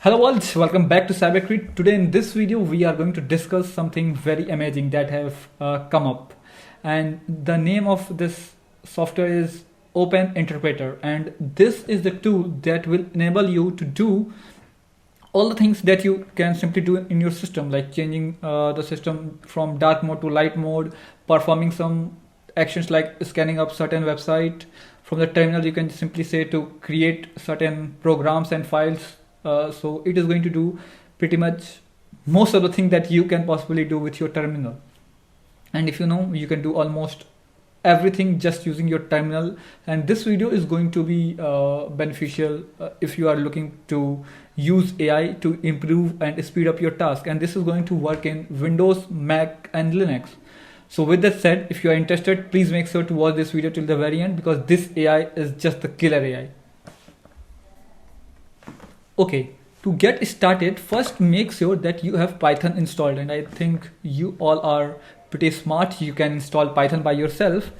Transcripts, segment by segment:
Hello world, welcome back to cybersecurity. Today in this video we are going to discuss something very amazing that have come up, and the name of this software is Open Interpreter, and this is the tool that will enable you to do all the things that you can simply do in your system, like changing the system from dark mode to light mode, performing some actions like scanning up certain website. From the terminal you can simply say to create certain programs and files. So it is going to do pretty much most of the thing that you can possibly do with your terminal. And if you know, you can do almost everything just using your terminal. And this video is going to be beneficial if you are looking to use AI to improve and speed up your task. And this is going to work in Windows, Mac and Linux. So with that said, if you are interested, please make sure to watch this video till the very end, because this AI is just the killer AI. Okay, to get started, first make sure that you have Python installed, and I think you all are pretty smart. You can install Python by yourself,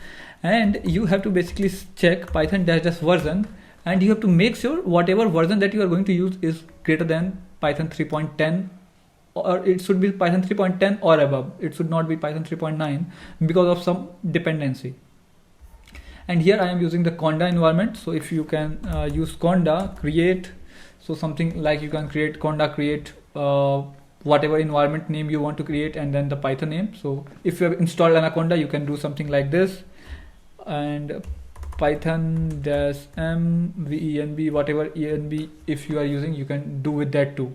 and you have to basically check Python dash version, and you have to make sure whatever version that you are going to use is greater than Python 3.10, or it should be Python 3.10 or above. It should not be Python 3.9 because of some dependency. And here I am using the Conda environment. So if you can use Conda, create. So something like you can create Conda, create whatever environment name you want to create, and then the Python name. So if you have installed Anaconda, you can do something like this, and Python dash -m whatever env if you are using, you can do with that too.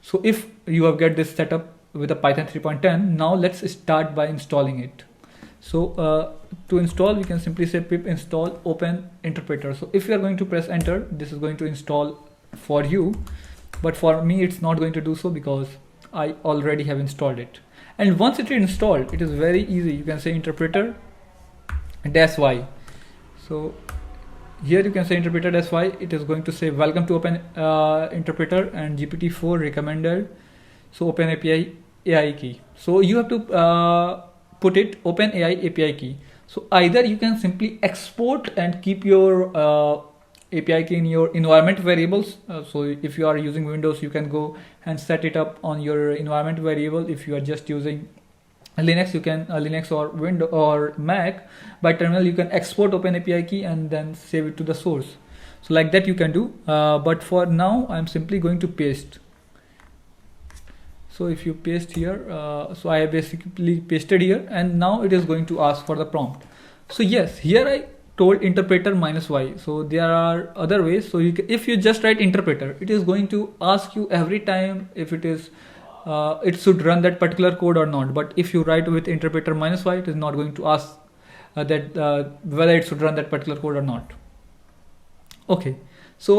So if you have get this setup with the Python 3.10, now let's start by installing it. So to install, we can simply say pip install Open Interpreter. So if you are going to press enter, this is going to install for you, but for me it's not going to do so because I already have installed it. And once it is installed, it is very easy. You can say interpreter dash y. So here you can say interpreter dash y. It is going to say welcome to Open Interpreter and GPT-4 recommended. So Open API AI key. So you have to put it Open AI API key. So either you can simply export and keep your API key in your environment variables. So if you are using Windows, you can go and set it up on your environment variable. If you are just using Linux, you can Linux or Windows or Mac, by terminal you can export Open API key and then save it to the source. So like that you can do, but for now I'm simply going to paste. So if you paste here, so I have basically pasted here, and now it is going to ask for the prompt. So yes, here I told interpreter -y. So there are other ways. So if you just write interpreter, it is going to ask you every time if it is it should run that particular code or not. But if you write with interpreter -y, it is not going to ask that whether it should run that particular code or not. Okay, so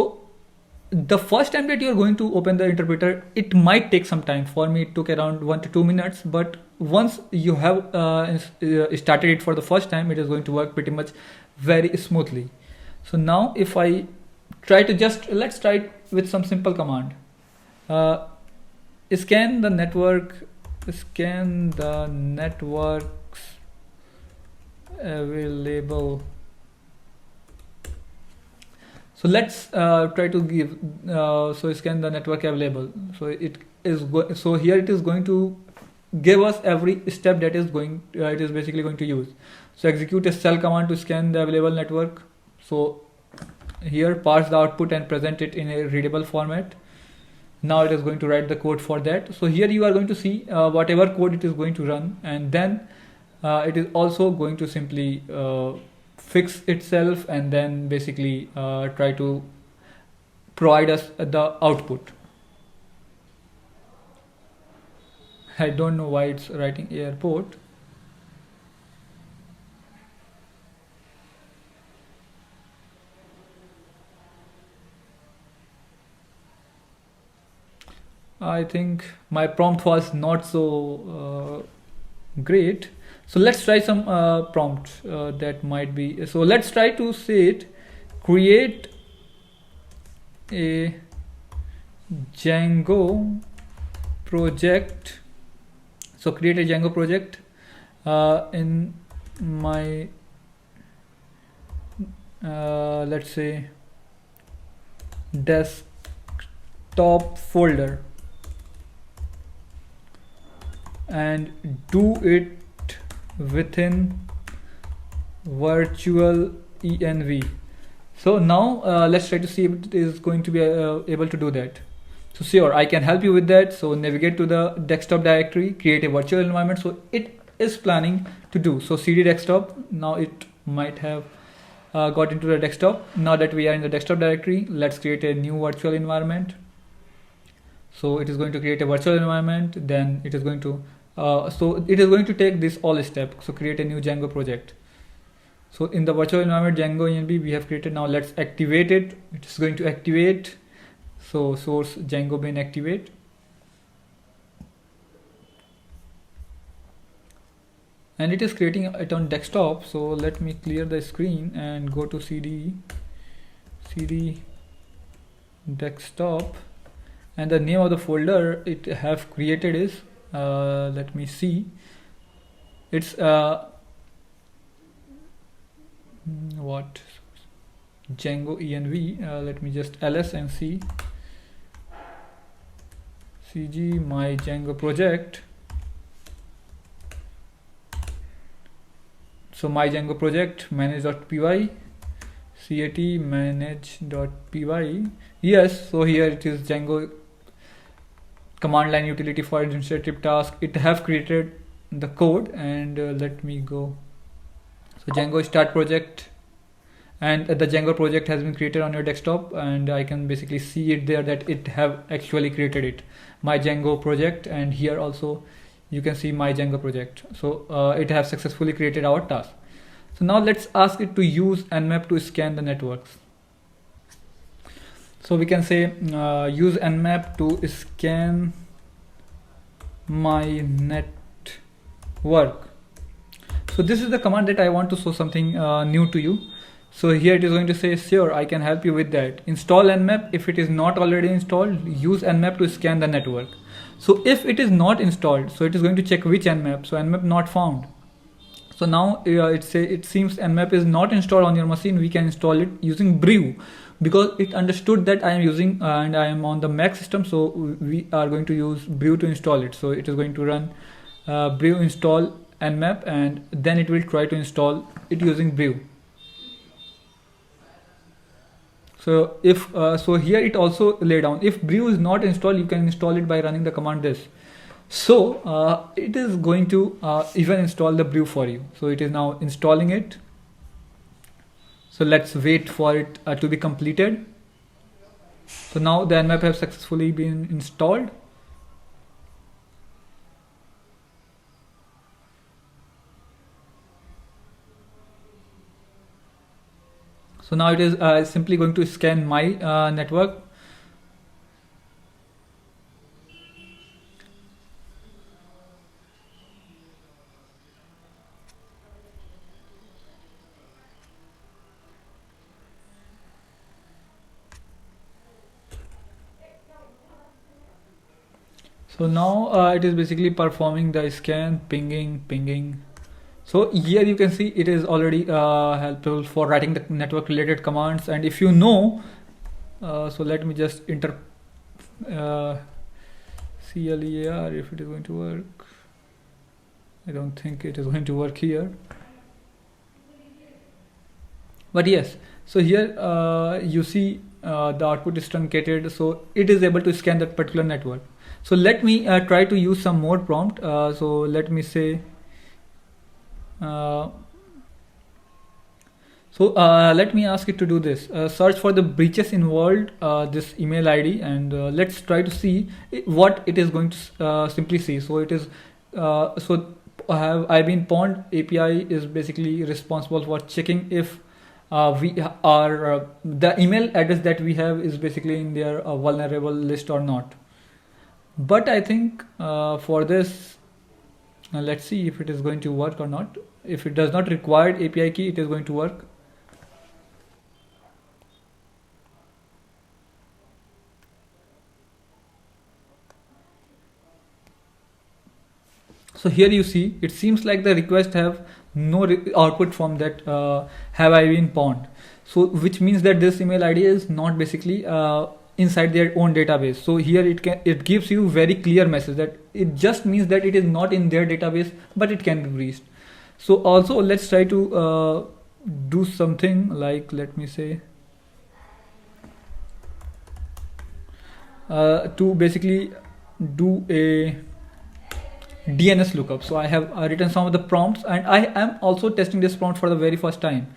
the first time that you are going to open the interpreter, it might take some time. For me it took around 1 to 2 minutes, but once you have started it for the first time, it is going to work pretty much very smoothly. So now if I try to let's try it with some simple command. Scan the networks available. So let's try to give so scan the network available. So it is so here it is going to give us every step that is going it is basically going to use. So execute a shell command to scan the available network. So here parse the output and present it in a readable format. Now it is going to write the code for that. So here you are going to see whatever code it is going to run, and then it is also going to simply fix itself and then basically try to provide us the output. I don't know why it's writing airport. I think my prompt was not so great. So let's try some prompt that might be. So let's try to say it, create a Django project. So create a Django project in my let's say desktop folder and do it within virtual env. So now let's try to see if it is going to be able to do that. So sure, I can help you with that. So navigate to the desktop directory, create a virtual environment. So it is planning to do. So cd desktop, now it might have got into the desktop. Now that we are in the desktop directory, let's create a new virtual environment. So it is going to create a virtual environment, then it is going to take this all step. So create a new Django project. So in the virtual environment Django env we have created. Now let's activate it. It is going to activate. So source Django bin activate. And it is creating it on desktop. So let me clear the screen and go to cd desktop, and the name of the folder it have created is let me see, it's what Django env. Let me just ls and see cg my Django project. So my Django project manage.py cat manage.py. Yes, so here it is Django command line utility for administrative task. It have created the code, and let me go. So Django start project, and the Django project has been created on your desktop, and I can basically see it there that it have actually created it, my Django project, and here also you can see my Django project. So it has successfully created our task. So now let's ask it to use Nmap to scan the networks. So we can say use Nmap to scan my network. So this is the command that I want to show something new to you. So here it is going to say, sure, I can help you with that. Install Nmap. If it is not already installed, use Nmap to scan the network. So if it is not installed, so it is going to check which Nmap. So Nmap not found. So now it seems Nmap is not installed on your machine. We can install it using brew, because it understood that I am using and I am on the Mac system. So we are going to use brew to install it. So it is going to run brew install Nmap, and then it will try to install it using brew. So if so here it also lay down, if brew is not installed, you can install it by running the command this. So it is going to even install the brew for you. So it is now installing it. So let's wait for it to be completed. So now the Nmap has successfully been installed. So now it is simply going to scan my network. So now it is basically performing the scan, pinging. So here you can see it is already helpful for writing the network related commands. And if you know, so let me just enter clear if it is going to work. I don't think it is going to work here, but yes. So here you see the output is truncated, so it is able to scan that particular network. So let me try to use some more prompt. So let me say let me ask it to do this. Search for the breaches involved this email ID, and let's try to see what it is going to simply see. So it is so I've been pawned API is basically responsible for checking if we are the email address that we have is basically in their vulnerable list or not. But I think for this, let's see if it is going to work or not. If it does not require API key, it is going to work. So here you see, it seems like the request have no output from that have I been pawned. So which means that this email ID is not basically inside their own database. So here it gives you very clear message that it just means that it is not in their database, but it can be breached. So also let's try to do something like, let me say, to basically do a DNS lookup. So I have written some of the prompts, and I am also testing this prompt for the very first time.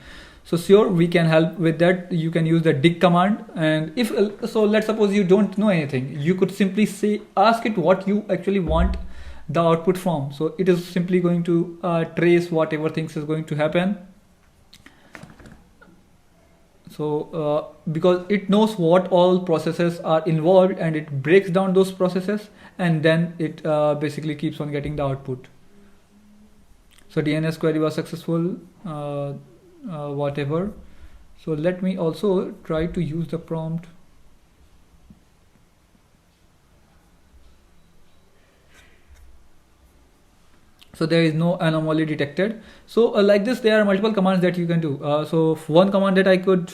So sure, we can help with that. You can use the dig command, and if so, let's suppose you don't know anything, you could simply say, ask it what you actually want the output from. So it is simply going to trace whatever things is going to happen. So because it knows what all processes are involved, and it breaks down those processes, and then it basically keeps on getting the output. So DNS query was successful, whatever. So let me also try to use the prompt. So there is no anomaly detected. So like this, there are multiple commands that you can do. So one command that I could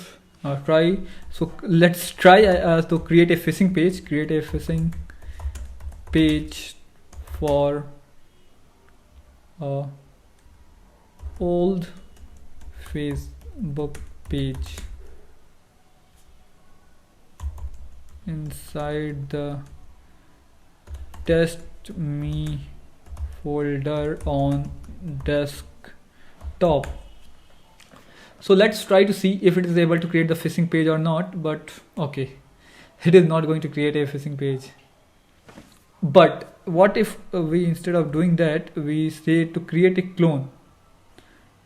try. So let's try to create a phishing page. Create a phishing page for old Facebook page inside the test me folder on desktop. So let's try to see if it is able to create the phishing page or not. But okay, it is not going to create a phishing page. But what if we, instead of doing that, we say to create a clone?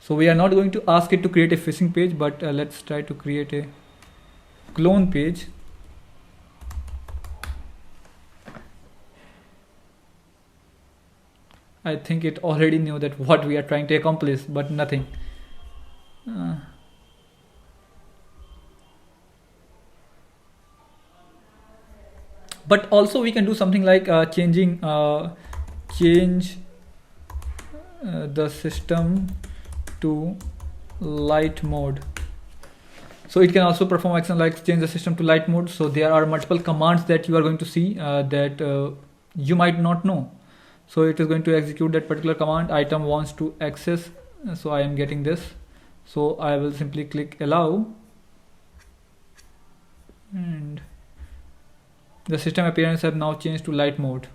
So we are not going to ask it to create a phishing page, but let's try to create a clone page. I think it already knew that what we are trying to accomplish, but nothing. But also we can do something like change the system to light mode. So it can also perform action like change the system to light mode. So there are multiple commands that you are going to see that you might not know. So it is going to execute that particular command. Item wants to access, so I am getting this. So I will simply click allow, and the system appearance have now changed to light mode.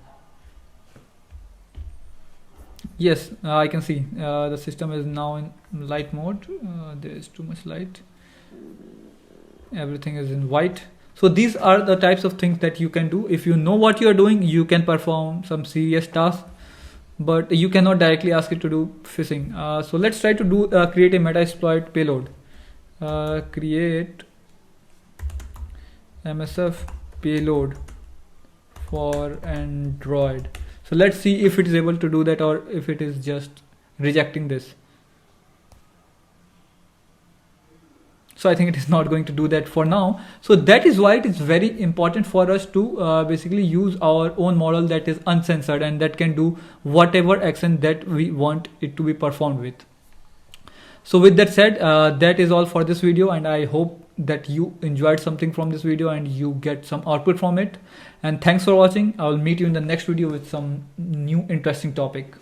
Yes, I can see the system is now in light mode. There is too much light. Everything is in white. So these are the types of things that you can do. If you know what you are doing, you can perform some serious tasks, but you cannot directly ask it to do phishing. So let's try to do create a metasploit payload. Create MSF payload for Android. So let's see if it is able to do that, or if it is just rejecting this. So I think it is not going to do that for now. So that is why it is very important for us to basically use our own model that is uncensored and that can do whatever action that we want it to be performed with. So with that said, that is all for this video, and I hope that you enjoyed something from this video and you get some output from it. And thanks for watching. I will meet you in the next video with some new interesting topic.